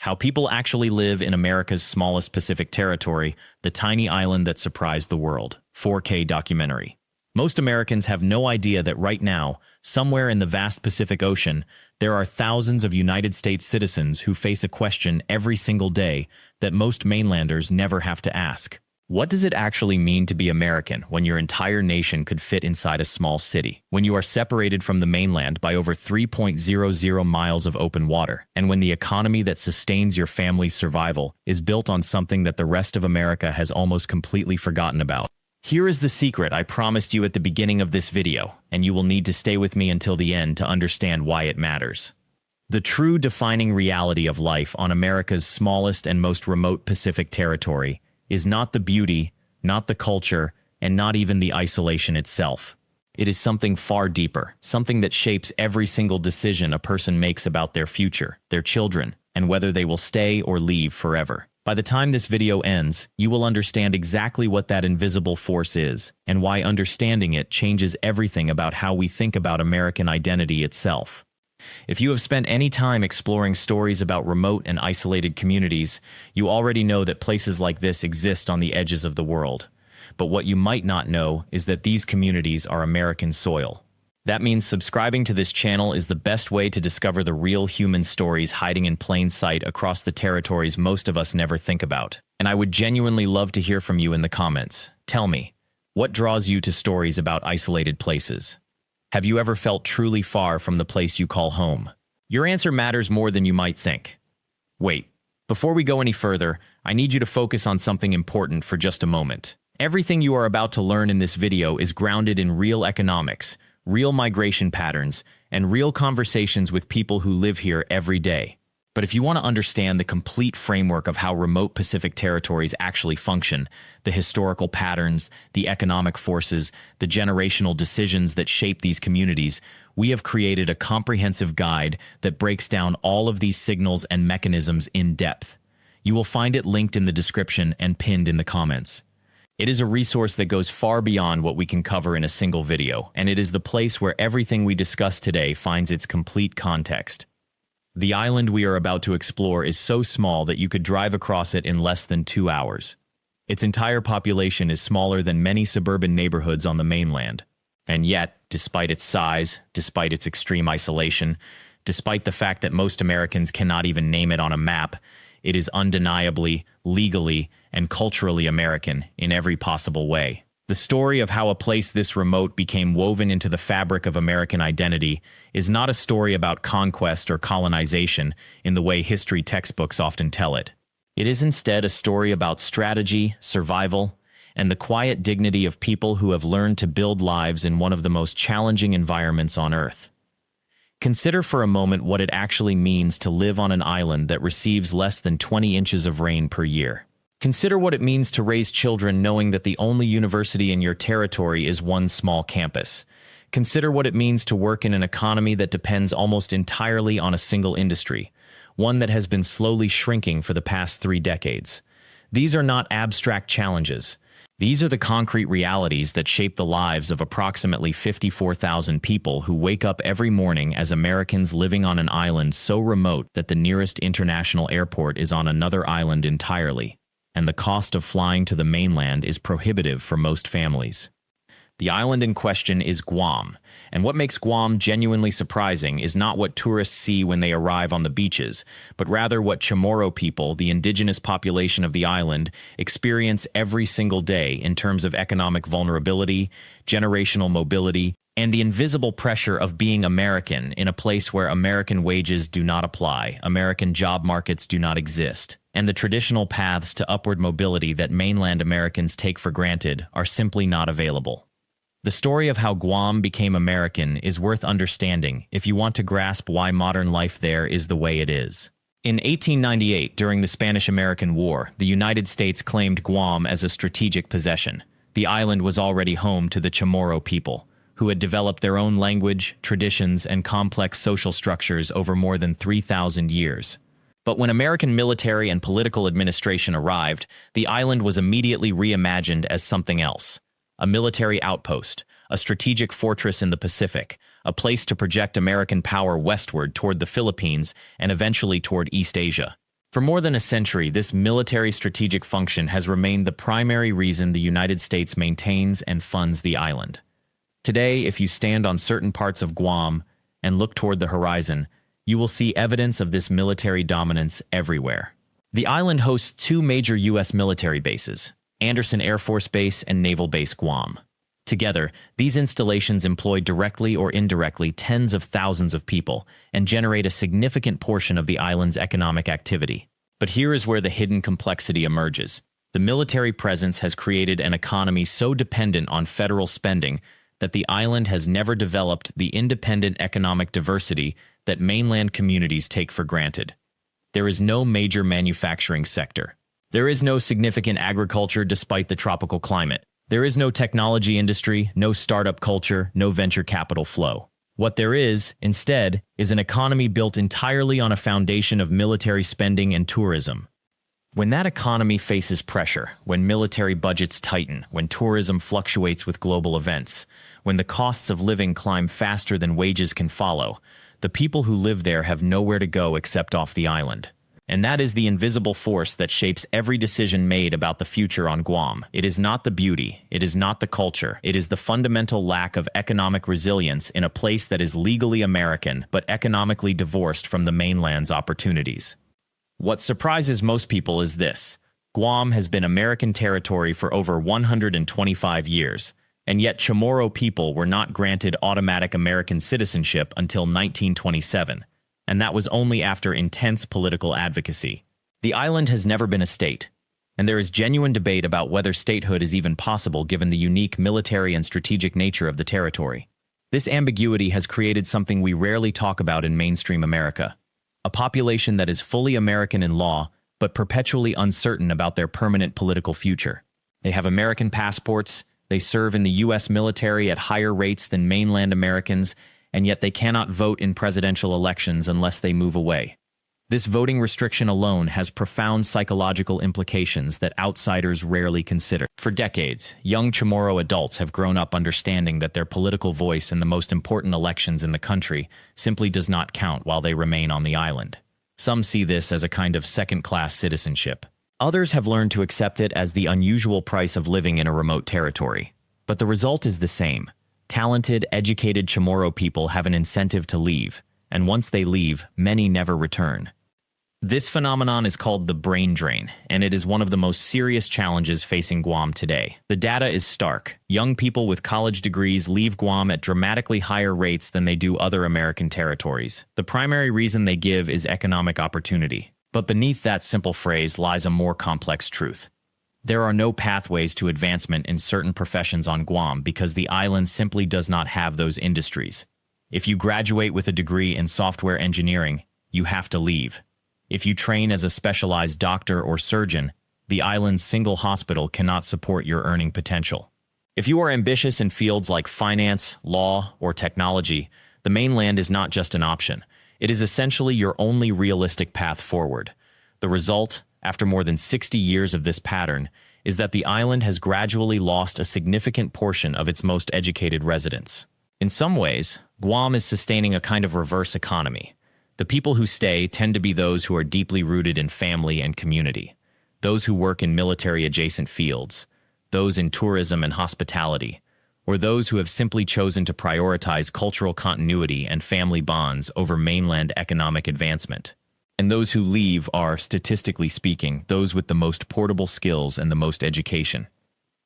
How people actually live in America's smallest Pacific territory, the tiny island that surprised the world. 4K documentary. Most Americans have no idea that right now, somewhere in the vast Pacific Ocean, there are thousands of United States citizens who face a question every single day that most mainlanders never have to ask. What does it actually mean to be American when your entire nation could fit inside a small city? When you are separated from the mainland by over 3.00 miles of open water, and when the economy that sustains your family's survival is built on something that the rest of America has almost completely forgotten about? Here is the secret I promised you at the beginning of this video, and you will need to stay with me until the end to understand why it matters. The true defining reality of life on America's smallest and most remote Pacific territory is not the beauty, not the culture, and not even the isolation itself. It is something far deeper, something that shapes every single decision a person makes about their future, their children, and whether they will stay or leave forever. By the time this video ends, you will understand exactly what that invisible force is, and why understanding it changes everything about how we think about American identity itself. If you have spent any time exploring stories about remote and isolated communities, you already know that places like this exist on the edges of the world. But what you might not know is that these communities are American soil. That means subscribing to this channel is the best way to discover the real human stories hiding in plain sight across the territories most of us never think about. And I would genuinely love to hear from you in the comments. Tell me, what draws you to stories about isolated places? Have you ever felt truly far from the place you call home? Your answer matters more than you might think. Wait, before we go any further, I need you to focus on something important for just a moment. Everything you are about to learn in this video is grounded in real economics, real migration patterns, and real conversations with people who live here every day. But if you want to understand the complete framework of how remote Pacific territories actually function, the historical patterns, the economic forces, the generational decisions that shape these communities, we have created a comprehensive guide that breaks down all of these signals and mechanisms in depth. You will find it linked in the description and pinned in the comments. It is a resource that goes far beyond what we can cover in a single video, and it is the place where everything we discuss today finds its complete context. The island we are about to explore is so small that you could drive across it in less than 2 hours. Its entire population is smaller than many suburban neighborhoods on the mainland. And yet, despite its size, despite its extreme isolation, despite the fact that most Americans cannot even name it on a map, it is undeniably, legally, and culturally American in every possible way. The story of how a place this remote became woven into the fabric of American identity is not a story about conquest or colonization in the way history textbooks often tell it. It is instead a story about strategy, survival, and the quiet dignity of people who have learned to build lives in one of the most challenging environments on Earth. Consider for a moment what it actually means to live on an island that receives less than 20 inches of rain per year. Consider what it means to raise children knowing that the only university in your territory is one small campus. Consider what it means to work in an economy that depends almost entirely on a single industry, one that has been slowly shrinking for the past 3 decades. These are not abstract challenges. These are the concrete realities that shape the lives of approximately 54,000 people who wake up every morning as Americans living on an island so remote that the nearest international airport is on another island entirely, and the cost of flying to the mainland is prohibitive for most families. The island in question is Guam, and what makes Guam genuinely surprising is not what tourists see when they arrive on the beaches, but rather what Chamorro people, the indigenous population of the island, experience every single day in terms of economic vulnerability, generational mobility, and the invisible pressure of being American in a place where American wages do not apply, American job markets do not exist, and the traditional paths to upward mobility that mainland Americans take for granted are simply not available. The story of how Guam became American is worth understanding if you want to grasp why modern life there is the way it is. In 1898, during the Spanish-American War, the United States claimed Guam as a strategic possession. The island was already home to the Chamorro people, who had developed their own language, traditions, and complex social structures over more than 3,000 years. But when American military and political administration arrived, the island was immediately reimagined as something else. A military outpost, a strategic fortress in the Pacific, a place to project American power westward toward the Philippines and eventually toward East Asia. For more than a century, this military strategic function has remained the primary reason the United States maintains and funds the island. Today, if you stand on certain parts of Guam and look toward the horizon, you will see evidence of this military dominance everywhere. The island hosts two major U.S. military bases, Andersen Air Force Base and Naval Base Guam. Together, these installations employ directly or indirectly tens of thousands of people and generate a significant portion of the island's economic activity. But here is where the hidden complexity emerges. The military presence has created an economy so dependent on federal spending that the island has never developed the independent economic diversity that mainland communities take for granted. There is no major manufacturing sector. There is no significant agriculture despite the tropical climate. There is no technology industry, no startup culture, no venture capital flow. What there is, instead, is an economy built entirely on a foundation of military spending and tourism. When that economy faces pressure, when military budgets tighten, when tourism fluctuates with global events, when the costs of living climb faster than wages can follow, the people who live there have nowhere to go except off the island. And that is the invisible force that shapes every decision made about the future on Guam. It is not the beauty, it is not the culture, it is the fundamental lack of economic resilience in a place that is legally American but economically divorced from the mainland's opportunities. What surprises most people is this: Guam has been American territory for over 125 years, and yet Chamorro people were not granted automatic American citizenship until 1927. And that was only after intense political advocacy. The island has never been a state, and there is genuine debate about whether statehood is even possible given the unique military and strategic nature of the territory. This ambiguity has created something we rarely talk about in mainstream America: a population that is fully American in law, but perpetually uncertain about their permanent political future. They have American passports, they serve in the U.S. military at higher rates than mainland Americans, and yet they cannot vote in presidential elections unless they move away. This voting restriction alone has profound psychological implications that outsiders rarely consider. For decades, young Chamorro adults have grown up understanding that their political voice in the most important elections in the country simply does not count while they remain on the island. Some see this as a kind of second-class citizenship. Others have learned to accept it as the unusual price of living in a remote territory. But the result is the same. Talented, educated Chamorro people have an incentive to leave, and once they leave, many never return. This phenomenon is called the brain drain, and it is one of the most serious challenges facing Guam today. The data is stark. Young people with college degrees leave Guam at dramatically higher rates than they do other American territories. The primary reason they give is economic opportunity. But beneath that simple phrase lies a more complex truth. There are no pathways to advancement in certain professions on Guam because the island simply does not have those industries. If you graduate with a degree in software engineering, you have to leave. If you train as a specialized doctor or surgeon, the island's single hospital cannot support your earning potential. If you are ambitious in fields like finance, law, or technology, the mainland is not just an option. It is essentially your only realistic path forward. The result, after more than 60 years of this pattern, is that the island has gradually lost a significant portion of its most educated residents. In some ways, Guam is sustaining a kind of reverse economy. The people who stay tend to be those who are deeply rooted in family and community, those who work in military-adjacent fields, those in tourism and hospitality, or those who have simply chosen to prioritize cultural continuity and family bonds over mainland economic advancement. And those who leave are, statistically speaking, those with the most portable skills and the most education.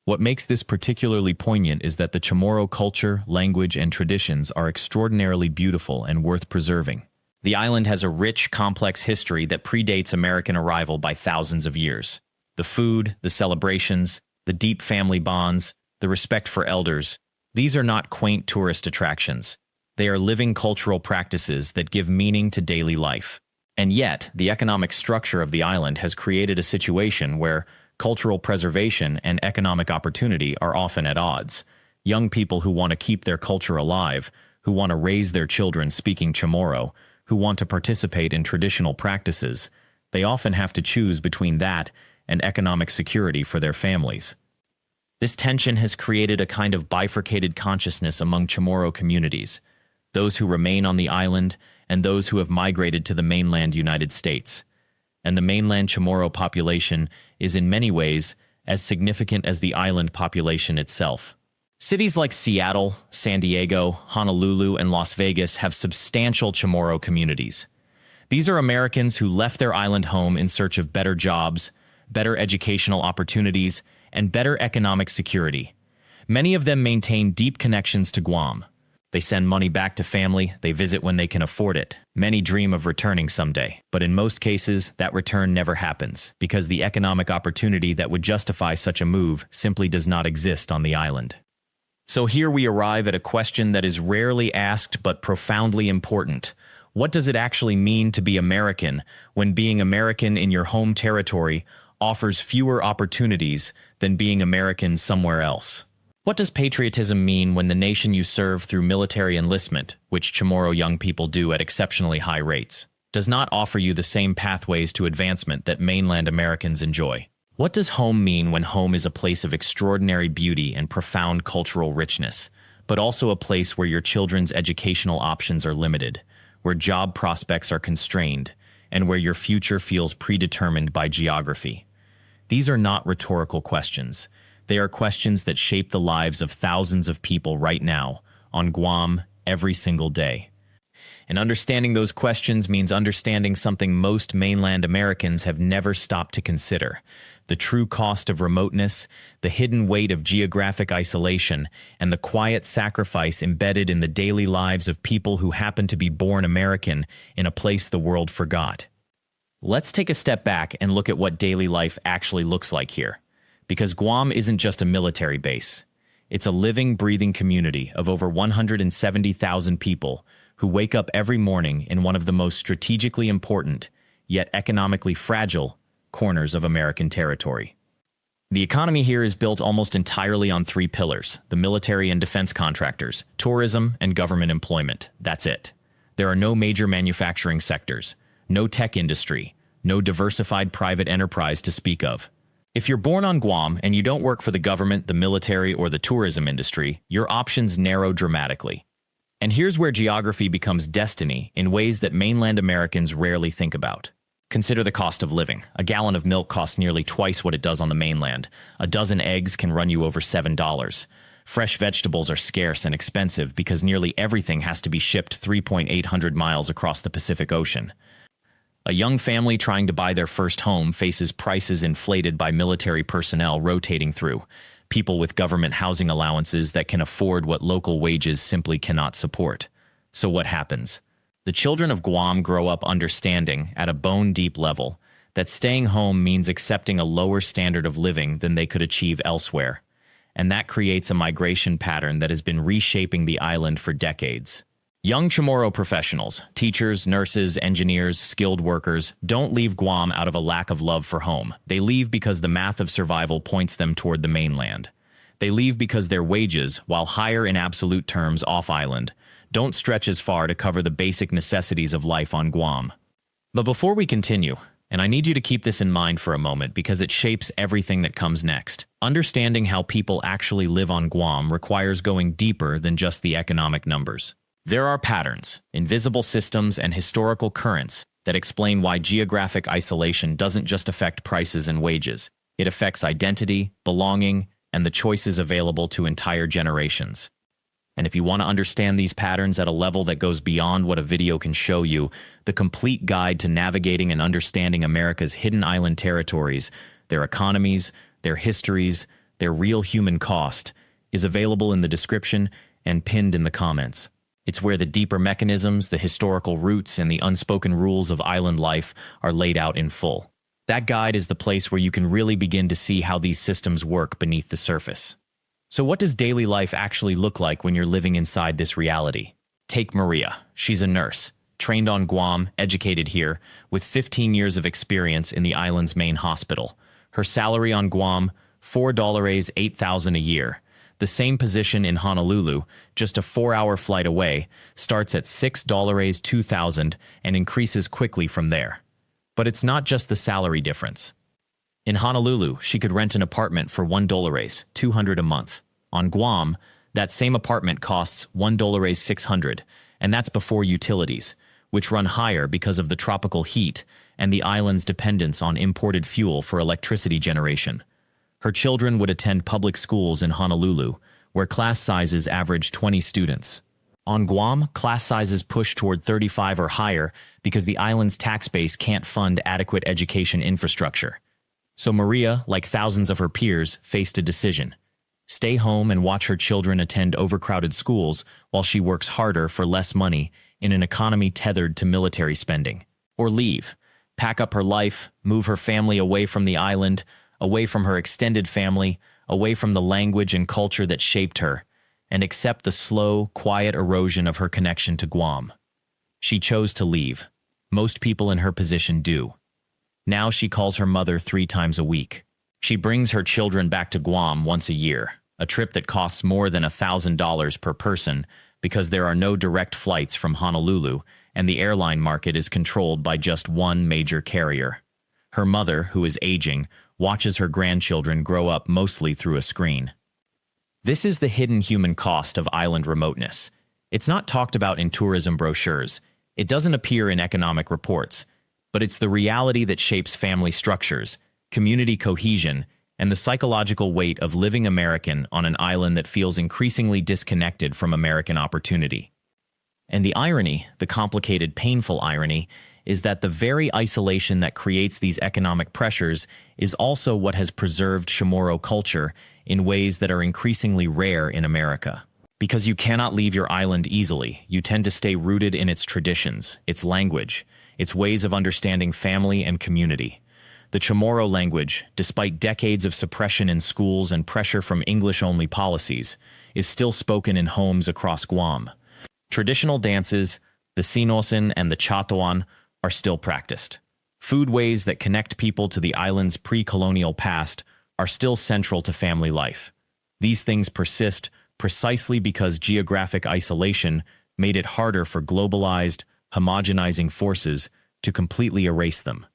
What makes this particularly poignant is that the Chamorro culture, language, and traditions are extraordinarily beautiful and worth preserving. The island has a rich, complex history that predates American arrival by thousands of years. The food, the celebrations, the deep family bonds, the respect for elders, these are not quaint tourist attractions. They are living cultural practices that give meaning to daily life. And yet, the economic structure of the island has created a situation where cultural preservation and economic opportunity are often at odds. Young people who want to keep their culture alive, who want to raise their children speaking Chamorro, who want to participate in traditional practices, they often have to choose between that and economic security for their families. This tension has created a kind of bifurcated consciousness among Chamorro communities, those who remain on the island and those who have migrated to the mainland United States. and the mainland Chamorro population is in many ways as significant as the island population itself. Cities like Seattle, San Diego, Honolulu, and Las Vegas have substantial Chamorro communities. These are Americans who left their island home in search of better jobs, better educational opportunities, and better economic security. Many of them maintain deep connections to Guam. They send money back to family, they visit when they can afford it. Many dream of returning someday, but in most cases, that return never happens, because the economic opportunity that would justify such a move simply does not exist on the island. So here we arrive at a question that is rarely asked but profoundly important. What does it actually mean to be American when being American in your home territory offers fewer opportunities than being American somewhere else? What does patriotism mean when the nation you serve through military enlistment, which Chamorro young people do at exceptionally high rates, does not offer you the same pathways to advancement that mainland Americans enjoy? What does home mean when home is a place of extraordinary beauty and profound cultural richness, but also a place where your children's educational options are limited, where job prospects are constrained, and where your future feels predetermined by geography? These are not rhetorical questions. They are questions that shape the lives of thousands of people right now, on Guam, every single day. And understanding those questions means understanding something most mainland Americans have never stopped to consider: the true cost of remoteness, the hidden weight of geographic isolation, and the quiet sacrifice embedded in the daily lives of people who happen to be born American in a place the world forgot. Let's take a step back and look at what daily life actually looks like here. Because Guam isn't just a military base. It's a living, breathing community of over 170,000 people who wake up every morning in one of the most strategically important, yet economically fragile, corners of American territory. The economy here is built almost entirely on three pillars: the military and defense contractors, tourism, and government employment. That's it. There are no major manufacturing sectors, no tech industry, no diversified private enterprise to speak of. If you're born on Guam and you don't work for the government, the military, or the tourism industry, your options narrow dramatically. And here's where geography becomes destiny in ways that mainland Americans rarely think about. Consider the cost of living. A gallon of milk costs nearly twice what it does on the mainland. A dozen eggs can run you over $7. Fresh vegetables are scarce and expensive because nearly everything has to be shipped 3,800 miles across the Pacific Ocean. A young family trying to buy their first home faces prices inflated by military personnel rotating through, people with government housing allowances that can afford what local wages simply cannot support. So what happens? The children of Guam grow up understanding, at a bone-deep level, that staying home means accepting a lower standard of living than they could achieve elsewhere. And that creates a migration pattern that has been reshaping the island for decades. Young Chamorro professionals, teachers, nurses, engineers, skilled workers, don't leave Guam out of a lack of love for home. They leave because the math of survival points them toward the mainland. They leave because their wages, while higher in absolute terms off-island, don't stretch as far to cover the basic necessities of life on Guam. But before we continue, and I need you to keep this in mind for a moment because it shapes everything that comes next, understanding how people actually live on Guam requires going deeper than just the economic numbers. There are patterns, invisible systems, and historical currents that explain why geographic isolation doesn't just affect prices and wages. It affects identity, belonging, and the choices available to entire generations. And if you want to understand these patterns at a level that goes beyond what a video can show you, the complete guide to navigating and understanding America's hidden island territories, their economies, their histories, their real human cost, is available in the description and pinned in the comments. It's where the deeper mechanisms, the historical roots, and the unspoken rules of island life are laid out in full. That guide is the place where you can really begin to see how these systems work beneath the surface. So what does daily life actually look like when you're living inside this reality? Take Maria. She's a nurse, trained on Guam, educated here, with 15 years of experience in the island's main hospital. Her salary on Guam, $8,000 a year. The same position in Honolulu, just a 4-hour flight away, starts at $2,000 and increases quickly from there. But it's not just the salary difference. In Honolulu, she could rent an apartment for $200 a month. On Guam, that same apartment costs $600, and that's before utilities, which run higher because of the tropical heat and the island's dependence on imported fuel for electricity generation. Her children would attend public schools in Honolulu, where class sizes average 20 students. On Guam, class sizes push toward 35 or higher because the island's tax base can't fund adequate education infrastructure. So Maria, like thousands of her peers, faced a decision: stay home and watch her children attend overcrowded schools while she works harder for less money in an economy tethered to military spending. Or leave, pack up her life, move her family away from the island, away from her extended family, away from the language and culture that shaped her, and accept the slow, quiet erosion of her connection to Guam. She chose to leave. Most people in her position do. Now she calls her mother 3 times a week. She brings her children back to Guam once a year, a trip that costs more than $1,000 per person because there are no direct flights from Honolulu and the airline market is controlled by just one major carrier. Her mother, who is aging, watches her grandchildren grow up mostly through a screen. This is the hidden human cost of island remoteness. It's not talked about in tourism brochures. It doesn't appear in economic reports. But it's the reality that shapes family structures, community cohesion, and the psychological weight of living American on an island that feels increasingly disconnected from American opportunity. And the irony, the complicated, painful irony, is that the very isolation that creates these economic pressures is also what has preserved Chamorro culture in ways that are increasingly rare in America. Because you cannot leave your island easily, you tend to stay rooted in its traditions, its language, its ways of understanding family and community. The Chamorro language, despite decades of suppression in schools and pressure from English-only policies, is still spoken in homes across Guam. Traditional dances, the Sinosin and the Chatuan, are still practiced. Foodways that connect people to the island's pre-colonial past are still central to family life. These things persist precisely because geographic isolation made it harder for globalized, homogenizing forces to completely erase them.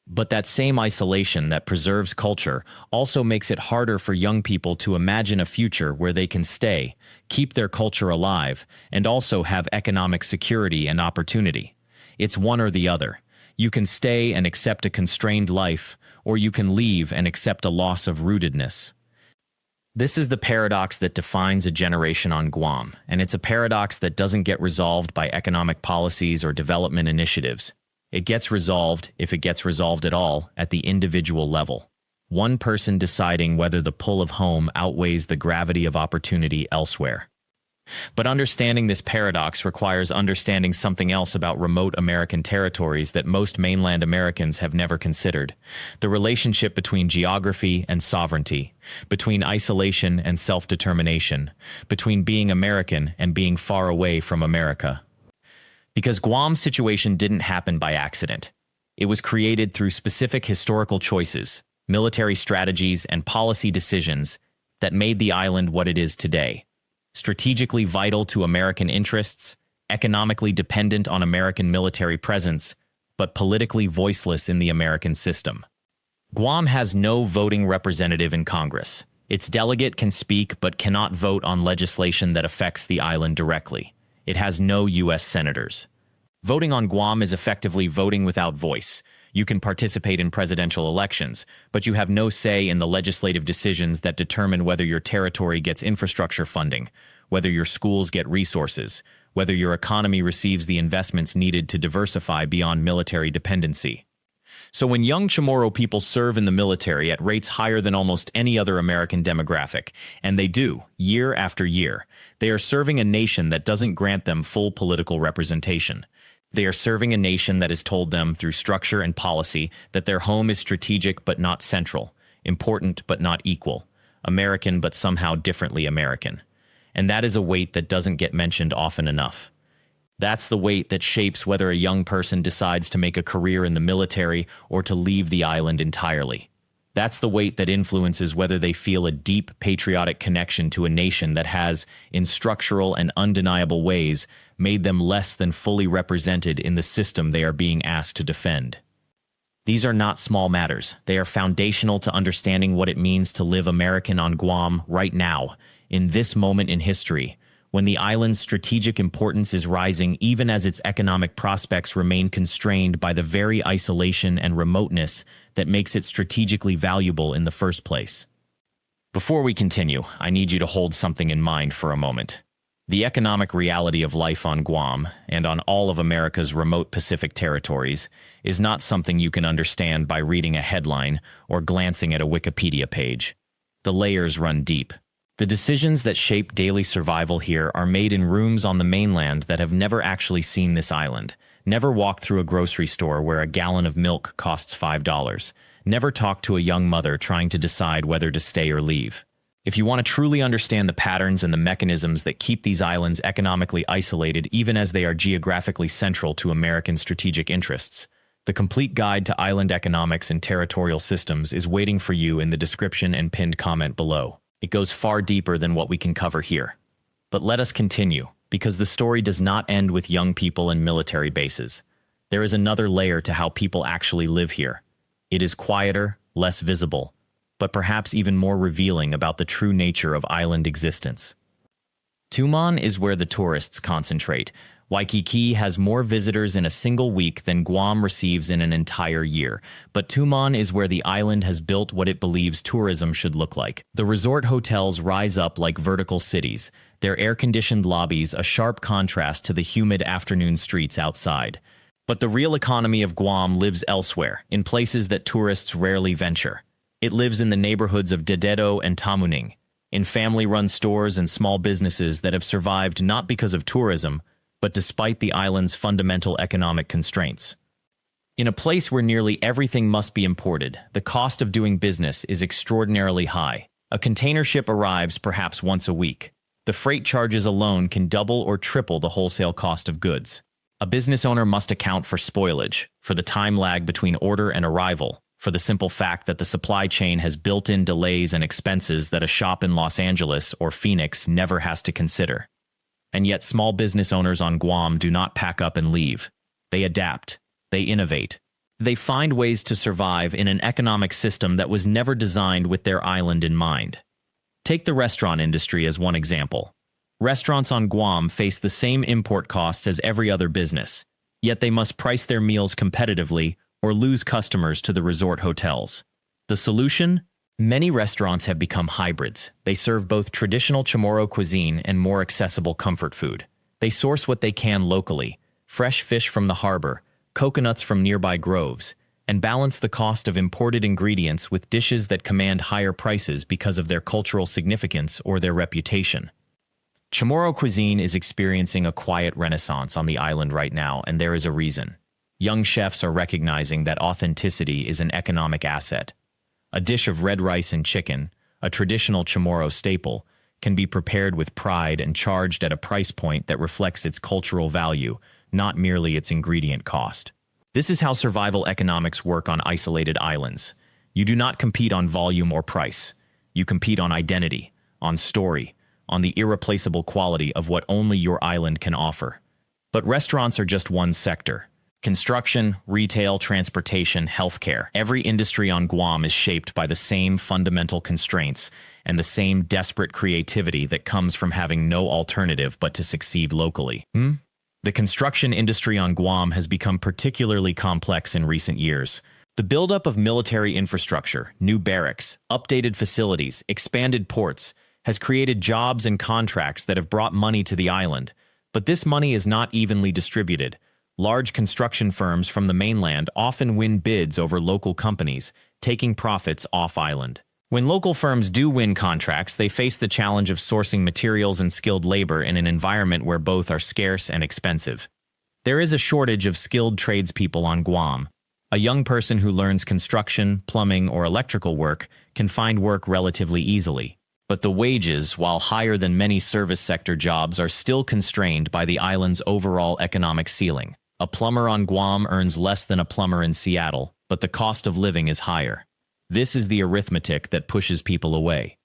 But that same isolation that preserves culture also makes it harder for young people to imagine a future where they can stay, keep their culture alive, and also have economic security and opportunity. It's one or the other. You can stay and accept a constrained life, or you can leave and accept a loss of rootedness. This is the paradox that defines a generation on Guam, and it's a paradox that doesn't get resolved by economic policies or development initiatives. It gets resolved, if it gets resolved at all, at the individual level. One person deciding whether the pull of home outweighs the gravity of opportunity elsewhere. But understanding this paradox requires understanding something else about remote American territories that most mainland Americans have never considered: the relationship between geography and sovereignty, between isolation and self-determination, between being American and being far away from America. Because Guam's situation didn't happen by accident. It was created through specific historical choices, military strategies, and policy decisions that made the island what it is today. Strategically vital to American interests, economically dependent on American military presence, but politically voiceless in the American system. Guam has no voting representative in Congress. Its delegate can speak but cannot vote on legislation that affects the island directly. It has no U.S. senators. Voting on Guam is effectively voting without voice. You can participate in presidential elections, but you have no say in the legislative decisions that determine whether your territory gets infrastructure funding, whether your schools get resources, whether your economy receives the investments needed to diversify beyond military dependency. So when young Chamorro people serve in the military at rates higher than almost any other American demographic, and they do, year after year, they are serving a nation that doesn't grant them full political representation. They are serving a nation that has told them through structure and policy that their home is strategic but not central, important but not equal, American but somehow differently American. And that is a weight that doesn't get mentioned often enough. That's the weight that shapes whether a young person decides to make a career in the military or to leave the island entirely. That's the weight that influences whether they feel a deep patriotic connection to a nation that has, in structural and undeniable ways, made them less than fully represented in the system they are being asked to defend. These are not small matters. They are foundational to understanding what it means to live American on Guam right now, in this moment in history, when the island's strategic importance is rising even as its economic prospects remain constrained by the very isolation and remoteness that makes it strategically valuable in the first place. Before we continue, I need you to hold something in mind for a moment. The economic reality of life on Guam, and on all of America's remote Pacific territories, is not something you can understand by reading a headline or glancing at a Wikipedia page. The layers run deep. The decisions that shape daily survival here are made in rooms on the mainland that have never actually seen this island, never walked through a grocery store where a gallon of milk costs $5, never talked to a young mother trying to decide whether to stay or leave. If you want to truly understand the patterns and the mechanisms that keep these islands economically isolated even as they are geographically central to American strategic interests, the complete guide to island economics and territorial systems is waiting for you in the description and pinned comment below. It goes far deeper than what we can cover here. But let us continue, because the story does not end with young people and military bases. There is another layer to how people actually live here. It is quieter, less visible, but perhaps even more revealing about the true nature of island existence. Tumon is where the tourists concentrate. Waikiki has more visitors in a single week than Guam receives in an entire year, but Tumon is where the island has built what it believes tourism should look like. The resort hotels rise up like vertical cities, their air-conditioned lobbies a sharp contrast to the humid afternoon streets outside. But the real economy of Guam lives elsewhere, in places that tourists rarely venture. It lives in the neighborhoods of Dededo and Tamuning, in family-run stores and small businesses that have survived not because of tourism, but despite the island's fundamental economic constraints. In a place where nearly everything must be imported, the cost of doing business is extraordinarily high. A container ship arrives perhaps once a week. The freight charges alone can double or triple the wholesale cost of goods. A business owner must account for spoilage, for the time lag between order and arrival, for the simple fact that the supply chain has built-in delays and expenses that a shop in Los Angeles or Phoenix never has to consider. And yet small business owners on Guam do not pack up and leave. They adapt. They innovate. They find ways to survive in an economic system that was never designed with their island in mind. Take the restaurant industry as one example. Restaurants on Guam face the same import costs as every other business, yet they must price their meals competitively or lose customers to the resort hotels. The solution? Many restaurants have become hybrids. They serve both traditional Chamorro cuisine and more accessible comfort food. They source what they can locally, fresh fish from the harbor, coconuts from nearby groves, and balance the cost of imported ingredients with dishes that command higher prices because of their cultural significance or their reputation. Chamorro cuisine is experiencing a quiet renaissance on the island right now, and there is a reason. Young chefs are recognizing that authenticity is an economic asset. A dish of red rice and chicken, a traditional Chamorro staple, can be prepared with pride and charged at a price point that reflects its cultural value, not merely its ingredient cost. This is how survival economics work on isolated islands. You do not compete on volume or price. You compete on identity, on story, on the irreplaceable quality of what only your island can offer. But restaurants are just one sector. Construction, retail, transportation, healthcare. Every industry on Guam is shaped by the same fundamental constraints and the same desperate creativity that comes from having no alternative but to succeed locally. The construction industry on Guam has become particularly complex in recent years. The buildup of military infrastructure, new barracks, updated facilities, expanded ports, has created jobs and contracts that have brought money to the island. But this money is not evenly distributed. Large construction firms from the mainland often win bids over local companies, taking profits off-island. When local firms do win contracts, they face the challenge of sourcing materials and skilled labor in an environment where both are scarce and expensive. There is a shortage of skilled tradespeople on Guam. A young person who learns construction, plumbing, or electrical work can find work relatively easily. But the wages, while higher than many service sector jobs, are still constrained by the island's overall economic ceiling. A plumber on Guam earns less than a plumber in Seattle, but the cost of living is higher. This is the arithmetic that pushes people away.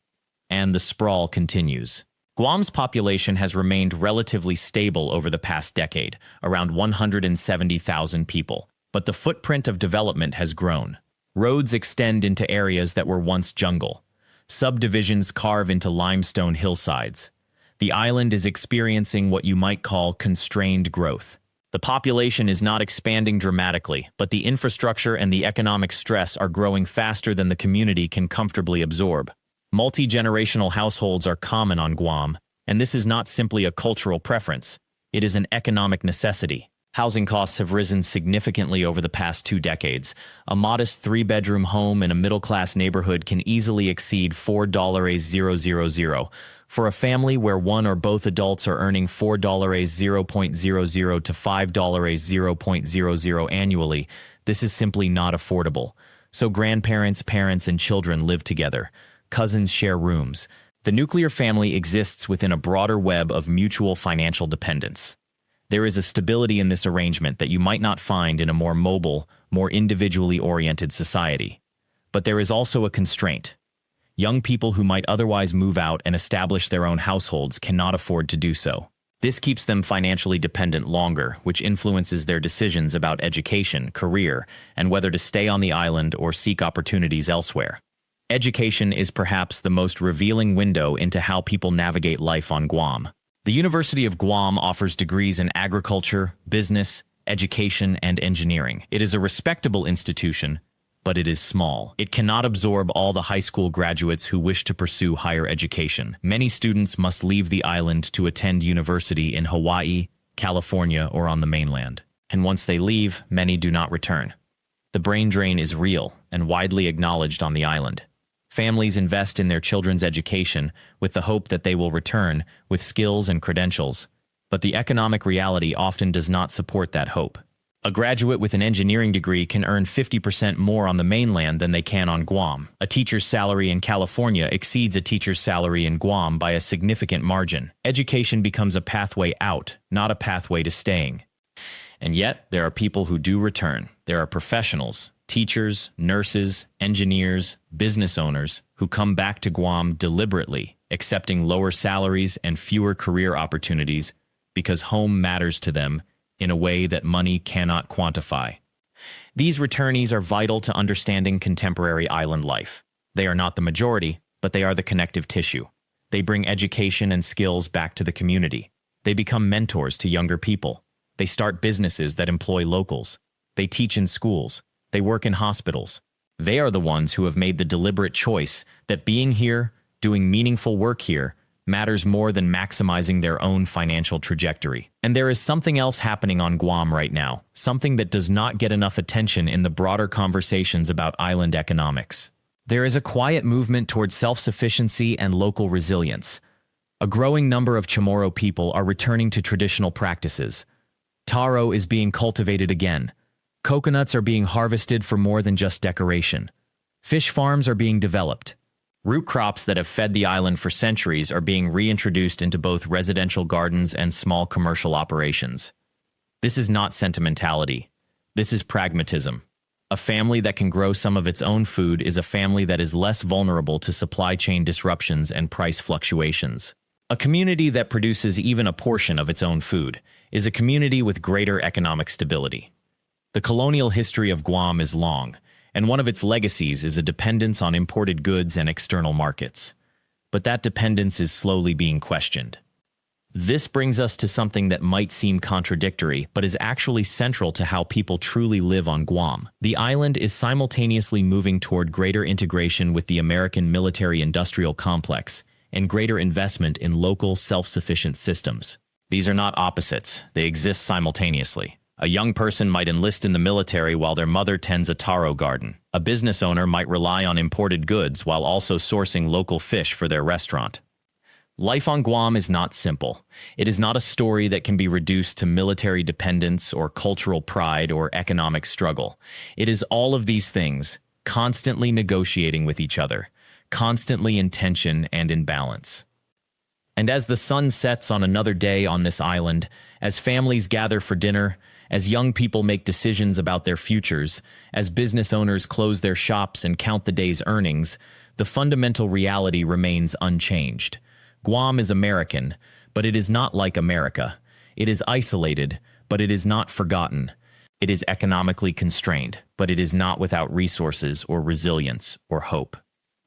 And the sprawl continues. Guam's population has remained relatively stable over the past decade, around 170,000 people, but the footprint of development has grown. Roads extend into areas that were once jungle. Subdivisions carve into limestone hillsides. The island is experiencing what you might call constrained growth. The population is not expanding dramatically, but the infrastructure and the economic stress are growing faster than the community can comfortably absorb. Multi-generational households are common on Guam, and this is not simply a cultural preference. It is an economic necessity. Housing costs have risen significantly over the past 2 decades. A modest 3-bedroom home in a middle-class neighborhood can easily exceed $4,000 for a family where one or both adults are earning $4,000 to $5,000 annually. This is simply not affordable. So grandparents, parents, and children live together. Cousins share rooms. The nuclear family exists within a broader web of mutual financial dependence. There is a stability in this arrangement that you might not find in a more mobile, more individually oriented society. But there is also a constraint. Young people who might otherwise move out and establish their own households cannot afford to do so. This keeps them financially dependent longer, which influences their decisions about education, career, and whether to stay on the island or seek opportunities elsewhere. Education is perhaps the most revealing window into how people navigate life on Guam. The University of Guam offers degrees in agriculture, business, education, and engineering. It is a respectable institution, but it is small. It cannot absorb all the high school graduates who wish to pursue higher education. Many students must leave the island to attend university in Hawaii, California, or on the mainland. And once they leave, many do not return. The brain drain is real and widely acknowledged on the island. Families invest in their children's education with the hope that they will return with skills and credentials, but the economic reality often does not support that hope. A graduate with an engineering degree can earn 50% more on the mainland than they can on Guam. A teacher's salary in California exceeds a teacher's salary in Guam by a significant margin. Education becomes a pathway out, not a pathway to staying. And yet, there are people who do return. There are professionals, teachers, nurses, engineers, business owners who come back to Guam deliberately, accepting lower salaries and fewer career opportunities because home matters to them in a way that money cannot quantify. These returnees are vital to understanding contemporary island life. They are not the majority, but they are the connective tissue. They bring education and skills back to the community. They become mentors to younger people. They start businesses that employ locals. They teach in schools. They work in hospitals. They are the ones who have made the deliberate choice that being here, doing meaningful work here, matters more than maximizing their own financial trajectory. And there is something else happening on Guam right now, something that does not get enough attention in the broader conversations about island economics. There is a quiet movement towards self-sufficiency and local resilience. A growing number of Chamorro people are returning to traditional practices. Taro is being cultivated again. Coconuts are being harvested for more than just decoration. Fish farms are being developed. Root crops that have fed the island for centuries are being reintroduced into both residential gardens and small commercial operations. This is not sentimentality. This is pragmatism. A family that can grow some of its own food is a family that is less vulnerable to supply chain disruptions and price fluctuations. A community that produces even a portion of its own food is a community with greater economic stability. The colonial history of Guam is long, and one of its legacies is a dependence on imported goods and external markets. But that dependence is slowly being questioned. This brings us to something that might seem contradictory, but is actually central to how people truly live on Guam. The island is simultaneously moving toward greater integration with the American military-industrial complex and greater investment in local, self-sufficient systems. These are not opposites. They exist simultaneously. A young person might enlist in the military while their mother tends a taro garden. A business owner might rely on imported goods while also sourcing local fish for their restaurant. Life on Guam is not simple. It is not a story that can be reduced to military dependence or cultural pride or economic struggle. It is all of these things, constantly negotiating with each other, constantly in tension and in balance. And as the sun sets on another day on this island, as families gather for dinner, as young people make decisions about their futures, as business owners close their shops and count the day's earnings, the fundamental reality remains unchanged. Guam is American, but it is not like America. It is isolated, but it is not forgotten. It is economically constrained, but it is not without resources or resilience or hope.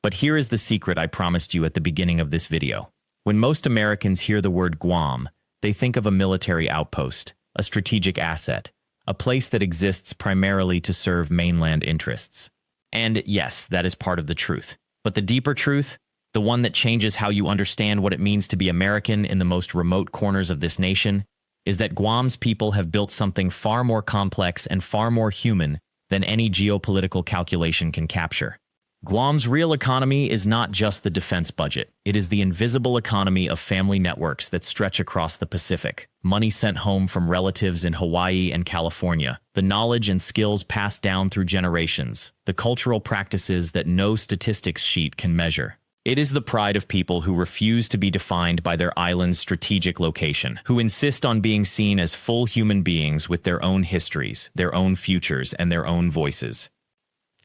But here is the secret I promised you at the beginning of this video. When most Americans hear the word Guam, they think of a military outpost, a strategic asset, a place that exists primarily to serve mainland interests. And yes, that is part of the truth. But the deeper truth, the one that changes how you understand what it means to be American in the most remote corners of this nation, is that Guam's people have built something far more complex and far more human than any geopolitical calculation can capture. Guam's real economy is not just the defense budget. It is the invisible economy of family networks that stretch across the Pacific, money sent home from relatives in Hawaii and California, the knowledge and skills passed down through generations, the cultural practices that no statistics sheet can measure. It is the pride of people who refuse to be defined by their island's strategic location, who insist on being seen as full human beings with their own histories, their own futures, and their own voices.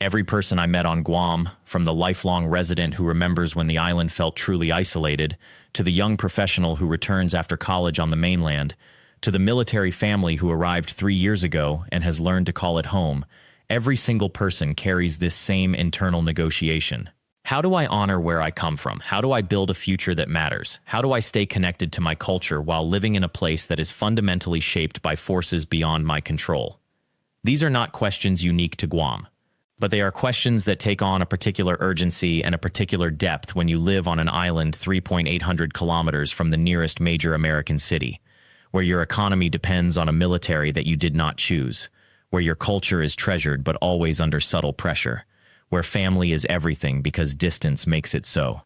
Every person I met on Guam, from the lifelong resident who remembers when the island felt truly isolated, to the young professional who returns after college on the mainland, to the military family who arrived 3 years ago and has learned to call it home, every single person carries this same internal negotiation. How do I honor where I come from? How do I build a future that matters? How do I stay connected to my culture while living in a place that is fundamentally shaped by forces beyond my control? These are not questions unique to Guam, but they are questions that take on a particular urgency and a particular depth when you live on an island 3,800 kilometers from the nearest major American city, where your economy depends on a military that you did not choose, where your culture is treasured but always under subtle pressure, where family is everything because distance makes it so.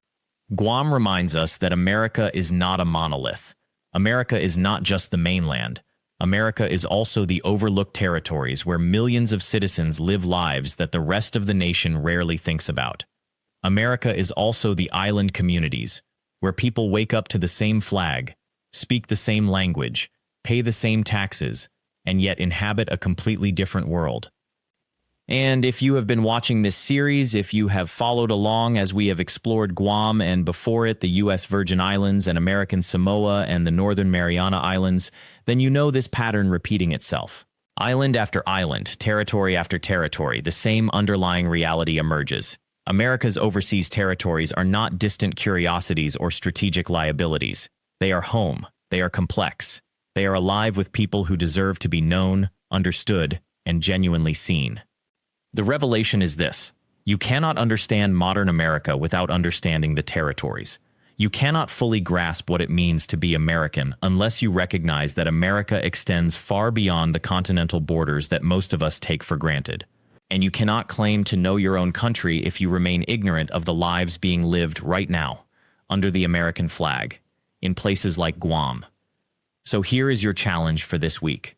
Guam reminds us that America is not a monolith. America is not just the mainland. America is also the overlooked territories where millions of citizens live lives that the rest of the nation rarely thinks about. America is also the island communities, where people wake up to the same flag, speak the same language, pay the same taxes, and yet inhabit a completely different world. And if you have been watching this series, if you have followed along as we have explored Guam and before it the U.S. Virgin Islands and American Samoa and the Northern Mariana Islands, then you know this pattern repeating itself. Island after island, territory after territory, the same underlying reality emerges. America's overseas territories are not distant curiosities or strategic liabilities. They are home. They are complex. They are alive with people who deserve to be known, understood, and genuinely seen. The revelation is this: you cannot understand modern America without understanding the territories. You cannot fully grasp what it means to be American unless you recognize that America extends far beyond the continental borders that most of us take for granted. And you cannot claim to know your own country if you remain ignorant of the lives being lived right now, under the American flag, in places like Guam. So here is your challenge for this week.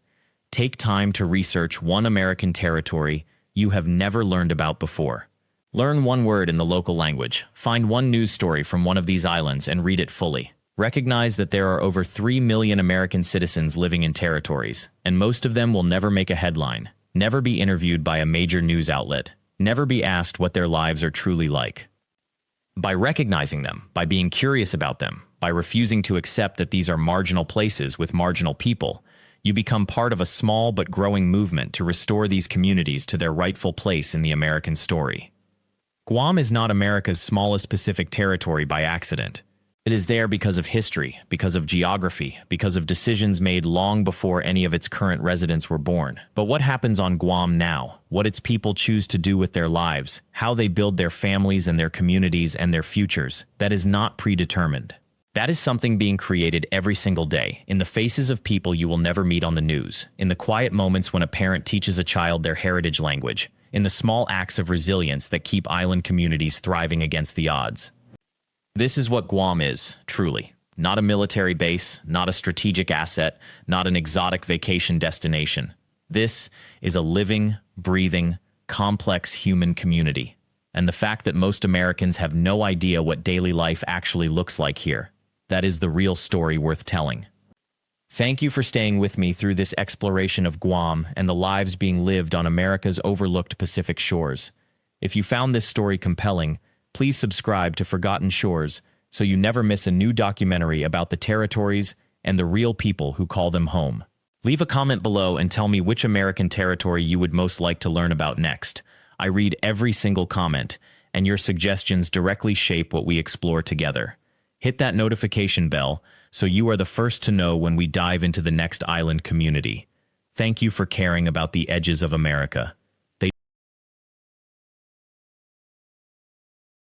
Take time to research one American territory you have never learned about before. Learn one word in the local language. Find one news story from one of these islands and read it fully. Recognize that there are over 3 million American citizens living in territories, and most of them will never make a headline, never be interviewed by a major news outlet, never be asked what their lives are truly like. By recognizing them, by being curious about them, by refusing to accept that these are marginal places with marginal people, you become part of a small but growing movement to restore these communities to their rightful place in the American story. Guam is not America's smallest Pacific territory by accident. It is there because of history, because of geography, because of decisions made long before any of its current residents were born. But what happens on Guam now, what its people choose to do with their lives, how they build their families and their communities and their futures, that is not predetermined. That is something being created every single day, in the faces of people you will never meet on the news, in the quiet moments when a parent teaches a child their heritage language, in the small acts of resilience that keep island communities thriving against the odds. This is what Guam is, truly. Not a military base, not a strategic asset, not an exotic vacation destination. This is a living, breathing, complex human community. And the fact that most Americans have no idea what daily life actually looks like here, that is the real story worth telling. Thank you for staying with me through this exploration of Guam and the lives being lived on America's overlooked Pacific shores. If you found this story compelling, please subscribe to Forgotten Shores so you never miss a new documentary about the territories and the real people who call them home. Leave a comment below and tell me which American territory you would most like to learn about next. I read every single comment, and your suggestions directly shape what we explore together. Hit that notification bell so you are the first to know when we dive into the next island community. Thank you for caring about the edges of America.